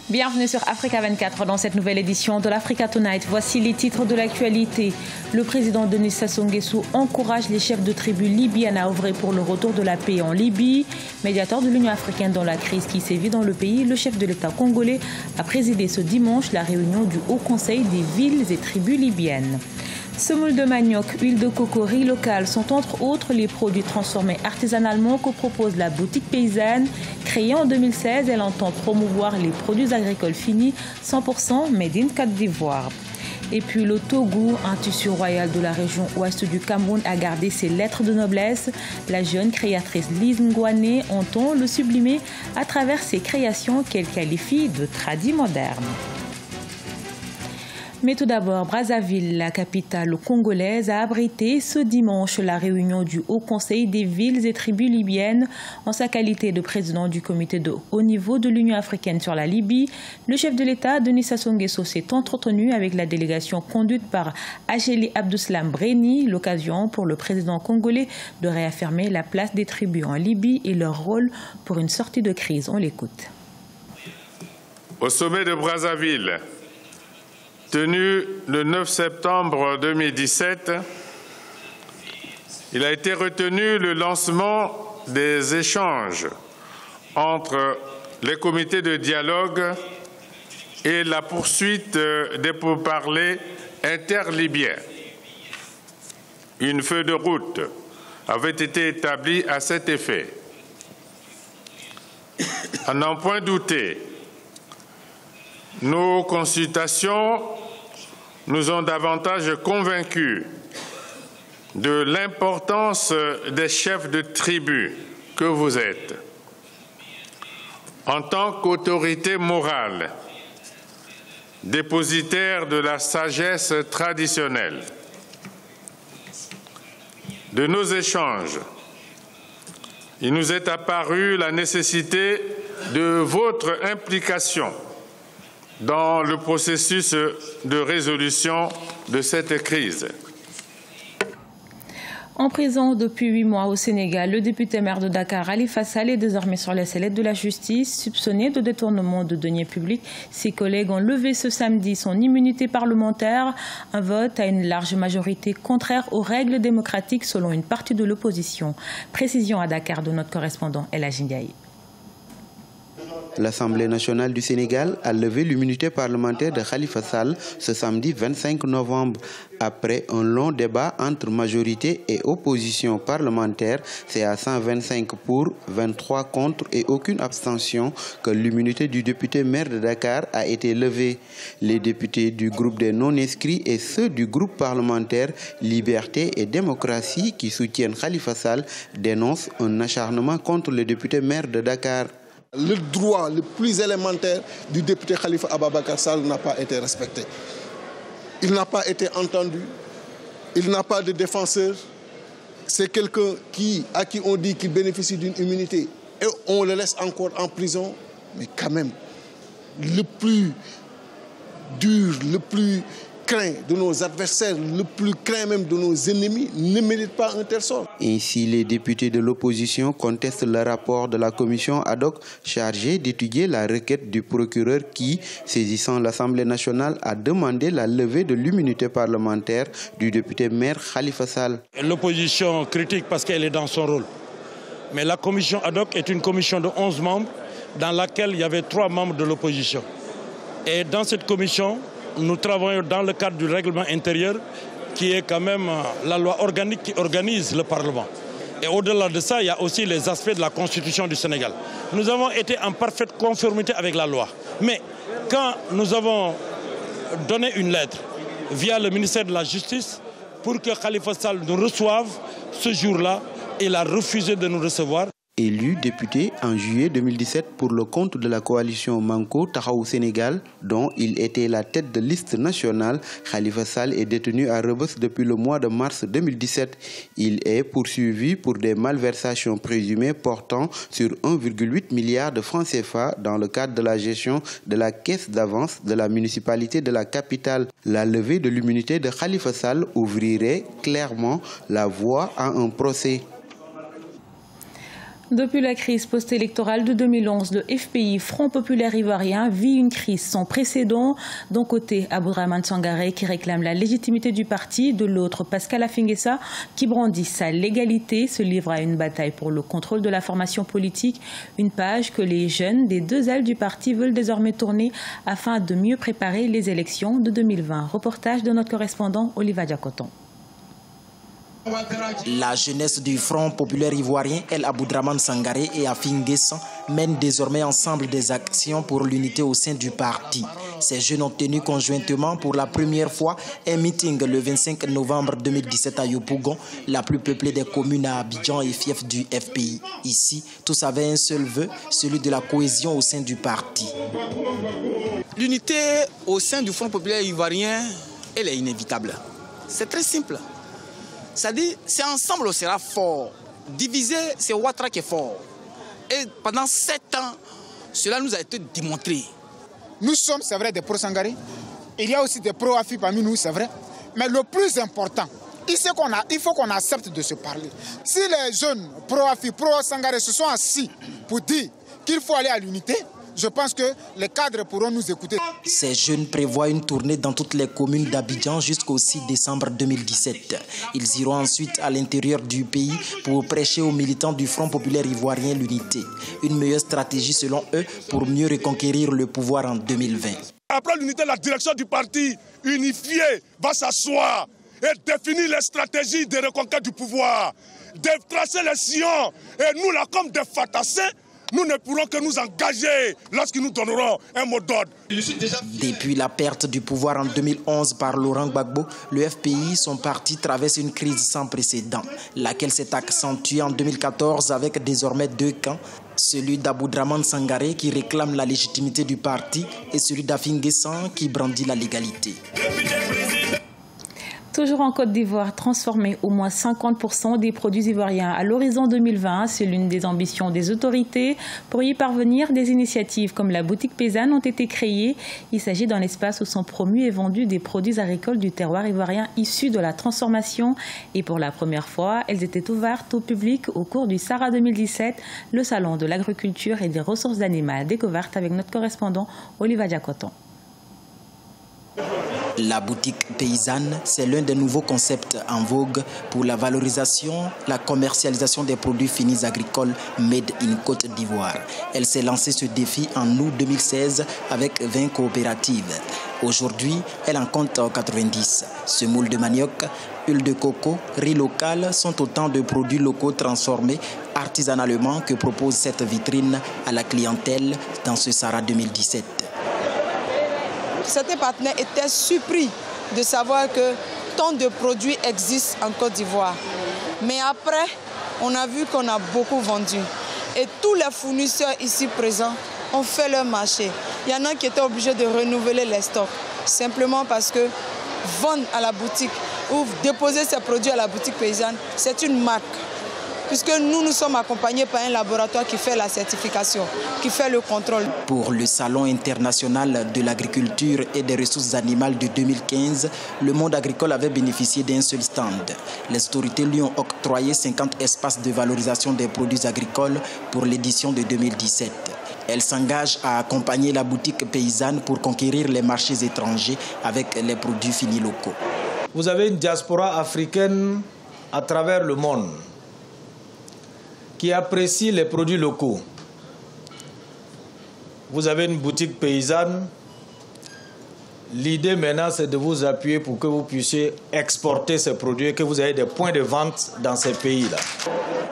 Bienvenue sur Africa 24 dans cette nouvelle édition de l'Africa Tonight. Voici les titres de l'actualité. Le président Denis Sassou Nguesso encourage les chefs de tribus libyennes à œuvrer pour le retour de la paix en Libye. Médiateur de l'Union africaine dans la crise qui sévit dans le pays, le chef de l'État congolais a présidé ce dimanche la réunion du Haut Conseil des villes et tribus libyennes. Semoule de manioc, huile de coco, riz local sont entre autres les produits transformés artisanalement que propose la boutique paysanne. Créée en 2016, elle entend promouvoir les produits agricoles finis 100% made in Côte d'Ivoire. Et puis le Togo, un tissu royal de la région ouest du Cameroun, a gardé ses lettres de noblesse. La jeune créatrice Lise Ngouané entend le sublimer à travers ses créations qu'elle qualifie de tradis modernes. Mais tout d'abord, Brazzaville, la capitale congolaise, a abrité ce dimanche la réunion du Haut Conseil des villes et tribus libyennes. En sa qualité de président du comité de haut niveau de l'Union africaine sur la Libye, le chef de l'État, Denis Sassou Nguesso, s'est entretenu avec la délégation conduite par Ageli Abdousalam Breni, l'occasion pour le président congolais de réaffirmer la place des tribus en Libye et leur rôle pour une sortie de crise. On l'écoute. Au sommet de Brazzaville, tenu le 9 septembre 2017, il a été retenu le lancement des échanges entre les comités de dialogue et la poursuite des pourparlers interlibyens. Une feuille de route avait été établie à cet effet. À n'en point douter, nos consultations nous ont davantage convaincus de l'importance des chefs de tribu que vous êtes. En tant qu'autorité morale, dépositaire de la sagesse traditionnelle, de nos échanges, il nous est apparu la nécessité de votre implication dans le processus de résolution de cette crise. En prison depuis 8 mois au Sénégal, le député maire de Dakar, Khalifa Sall, est désormais sur la sellette de la justice, soupçonné de détournement de deniers publics. Ses collègues ont levé ce samedi son immunité parlementaire, un vote à une large majorité contraire aux règles démocratiques selon une partie de l'opposition. Précision à Dakar de notre correspondant El Hadji Ndiaye. L'Assemblée nationale du Sénégal a levé l'immunité parlementaire de Khalifa Sall ce samedi 25 novembre. Après un long débat entre majorité et opposition parlementaire, c'est à 125 pour, 23 contre et aucune abstention que l'immunité du député maire de Dakar a été levée. Les députés du groupe des non-inscrits et ceux du groupe parlementaire Liberté et Démocratie qui soutiennent Khalifa Sall dénoncent un acharnement contre le député maire de Dakar. Le droit le plus élémentaire du député Khalifa Ababacar Sall n'a pas été respecté. Il n'a pas été entendu, il n'a pas de défenseur. C'est quelqu'un à qui on dit qu'il bénéficie d'une immunité et on le laisse encore en prison. Mais quand même, le plus dur, le plus craint de nos adversaires, le plus craint même de nos ennemis, ne mérite pas un tel sort. Ainsi, les députés de l'opposition contestent le rapport de la commission ad hoc chargée d'étudier la requête du procureur qui, saisissant l'Assemblée nationale, a demandé la levée de l'immunité parlementaire du député maire Khalifa Sall. L'opposition critique parce qu'elle est dans son rôle. Mais la commission ad hoc est une commission de 11 membres dans laquelle il y avait 3 membres de l'opposition. Et dans cette commission, nous travaillons dans le cadre du règlement intérieur qui est quand même la loi organique qui organise le Parlement. Et au-delà de ça, il y a aussi les aspects de la Constitution du Sénégal. Nous avons été en parfaite conformité avec la loi. Mais quand nous avons donné une lettre via le ministère de la Justice pour que Khalifa Sall nous reçoive ce jour-là, il a refusé de nous recevoir. Élu député en juillet 2017 pour le compte de la coalition Manko Tahaou Sénégal, dont il était la tête de liste nationale, Khalifa Sall est détenu à Rebeuss depuis le mois de mars 2017. Il est poursuivi pour des malversations présumées portant sur 1,8 milliard de francs CFA dans le cadre de la gestion de la caisse d'avance de la municipalité de la capitale. La levée de l'immunité de Khalifa Sall ouvrirait clairement la voie à un procès. Depuis la crise post-électorale de 2011, le FPI, Front populaire ivoirien, vit une crise sans précédent. D'un côté, Abdourahmane Sangaré qui réclame la légitimité du parti, de l'autre, Pascal Afingessa qui brandit sa légalité, se livre à une bataille pour le contrôle de la formation politique, une page que les jeunes des deux ailes du parti veulent désormais tourner afin de mieux préparer les élections de 2020. Reportage de notre correspondant Oliva Diakoton. La jeunesse du Front populaire ivoirien, El Abdourahmane Sangaré et Afingessa mènent désormais ensemble des actions pour l'unité au sein du parti. Ces jeunes ont tenu conjointement pour la première fois un meeting le 25 novembre 2017 à Yopougon, la plus peuplée des communes à Abidjan et fief du FPI. Ici, tous avaient un seul vœu, celui de la cohésion au sein du parti. L'unité au sein du Front populaire ivoirien, elle est inévitable. C'est très simple. C'est-à-dire, c'est ensemble, on sera fort. Divisé, c'est Ouattara qui est fort. Et pendant 7 ans, cela nous a été démontré. Nous sommes, c'est vrai, des pro-Sangaré. Il y a aussi des pro-Afi parmi nous, c'est vrai. Mais le plus important, il faut qu'on accepte de se parler. Si les jeunes pro-Afi, pro-Sangaré se sont assis pour dire qu'il faut aller à l'unité, je pense que les cadres pourront nous écouter. Ces jeunes prévoient une tournée dans toutes les communes d'Abidjan jusqu'au 6 décembre 2017. Ils iront ensuite à l'intérieur du pays pour prêcher aux militants du Front populaire ivoirien l'unité. Une meilleure stratégie selon eux pour mieux reconquérir le pouvoir en 2020. Après l'unité, la direction du parti unifié va s'asseoir et définir les stratégies de reconquête du pouvoir, de tracer les sillons. Et nous, là, comme des fatassins, nous ne pourrons que nous engager lorsqu'ils nous donneront un mot d'ordre. Depuis la perte du pouvoir en 2011 par Laurent Gbagbo, le FPI, son parti, traverse une crise sans précédent, laquelle s'est accentuée en 2014 avec désormais 2 camps, celui d'Abdourahmane Sangaré qui réclame la légitimité du parti et celui d'Afingessa qui brandit la légalité. Toujours en Côte d'Ivoire, transformer au moins 50% des produits ivoiriens à l'horizon 2020, c'est l'une des ambitions des autorités. Pour y parvenir, des initiatives comme la boutique paysanne ont été créées. Il s'agit d'un espace où sont promus et vendus des produits agricoles du terroir ivoirien issus de la transformation. Et pour la première fois, elles étaient ouvertes au public au cours du Sahara 2017, le salon de l'agriculture et des ressources animales, découverte avec notre correspondant Oliva Diakoton. La boutique paysanne, c'est l'un des nouveaux concepts en vogue pour la valorisation, la commercialisation des produits finis agricoles made in Côte d'Ivoire. Elle s'est lancée ce défi en août 2016 avec 20 coopératives. Aujourd'hui, elle en compte 90. Semoule de manioc, huile de coco, riz local sont autant de produits locaux transformés artisanalement que propose cette vitrine à la clientèle dans ce Sahara 2017. Certains partenaires étaient surpris de savoir que tant de produits existent en Côte d'Ivoire. Mais après, on a vu qu'on a beaucoup vendu. Et tous les fournisseurs ici présents ont fait leur marché. Il y en a qui étaient obligés de renouveler les stocks, simplement parce que vendre à la boutique ou déposer ses produits à la boutique paysanne, c'est une marque. Puisque nous sommes accompagnés par un laboratoire qui fait la certification, qui fait le contrôle. Pour le Salon international de l'agriculture et des ressources animales de 2015, le monde agricole avait bénéficié d'un seul stand. Les autorités lui ont octroyé 50 espaces de valorisation des produits agricoles pour l'édition de 2017. Elle s'engage à accompagner la boutique paysanne pour conquérir les marchés étrangers avec les produits finis locaux. Vous avez une diaspora africaine à travers le monde qui apprécie les produits locaux. Vous avez une boutique paysanne. L'idée maintenant, c'est de vous appuyer pour que vous puissiez exporter ces produits et que vous ayez des points de vente dans ces pays-là.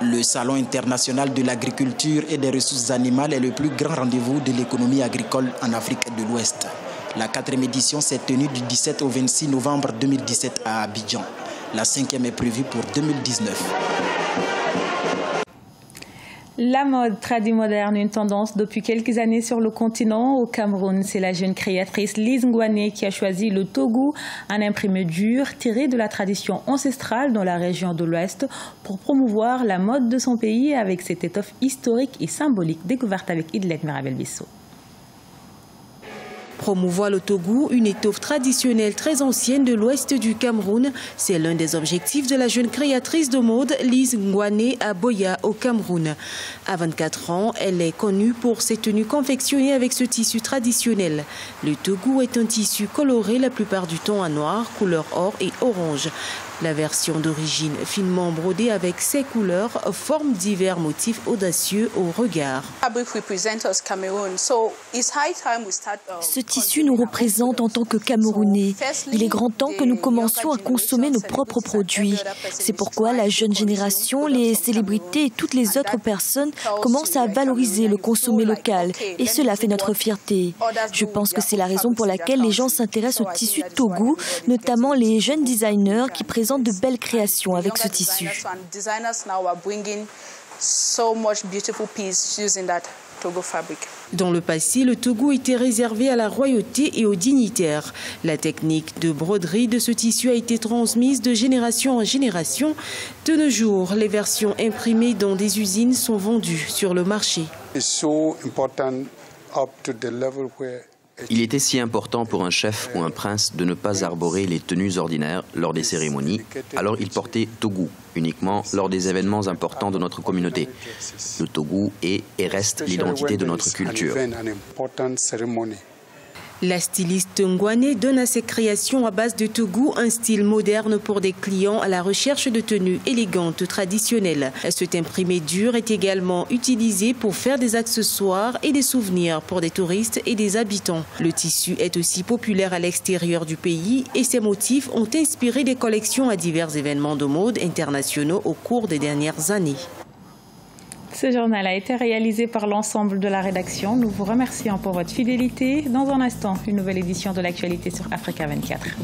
Le Salon international de l'agriculture et des ressources animales est le plus grand rendez-vous de l'économie agricole en Afrique de l'Ouest. La 4e édition s'est tenue du 17 au 26 novembre 2017 à Abidjan. La 5e est prévue pour 2019. La mode tradi-moderne, une tendance depuis quelques années sur le continent. Au Cameroun, c'est la jeune créatrice Lise Ngouané qui a choisi le togu, un imprimé dur tiré de la tradition ancestrale dans la région de l'Ouest pour promouvoir la mode de son pays avec cette étoffe historique et symbolique découverte avec Idlet Mirabel Bissot. Promouvoir le tougou, une étoffe traditionnelle très ancienne de l'ouest du Cameroun, c'est l'un des objectifs de la jeune créatrice de mode Lise Ngwane à Boya au Cameroun. À 24 ans, elle est connue pour ses tenues confectionnées avec ce tissu traditionnel. Le tougou est un tissu coloré la plupart du temps en noir, couleur or et orange. La version d'origine, finement brodée avec ces couleurs, forme divers motifs audacieux au regard. Ce tissu nous représente en tant que Camerounais. Il est grand temps que nous commencions à consommer nos propres produits. C'est pourquoi la jeune génération, les célébrités et toutes les autres personnes commencent à valoriser le consommé local. Et cela fait notre fierté. Je pense que c'est la raison pour laquelle les gens s'intéressent au tissu tougou, notamment les jeunes designers qui présentent de belles créations avec ce tissu. Dans le passé, le tougou était réservé à la royauté et aux dignitaires. La technique de broderie de ce tissu a été transmise de génération en génération. De nos jours, les versions imprimées dans des usines sont vendues sur le marché. Il était si important pour un chef ou un prince de ne pas arborer les tenues ordinaires lors des cérémonies, alors il portait tougou uniquement lors des événements importants de notre communauté. Le tougou est et reste l'identité de notre culture. La styliste Ngwane donne à ses créations à base de tougou un style moderne pour des clients à la recherche de tenues élégantes traditionnelles. Cet imprimé dur est également utilisé pour faire des accessoires et des souvenirs pour des touristes et des habitants. Le tissu est aussi populaire à l'extérieur du pays et ses motifs ont inspiré des collections à divers événements de mode internationaux au cours des dernières années. Ce journal a été réalisé par l'ensemble de la rédaction. Nous vous remercions pour votre fidélité. Dans un instant, une nouvelle édition de l'actualité sur Africa 24.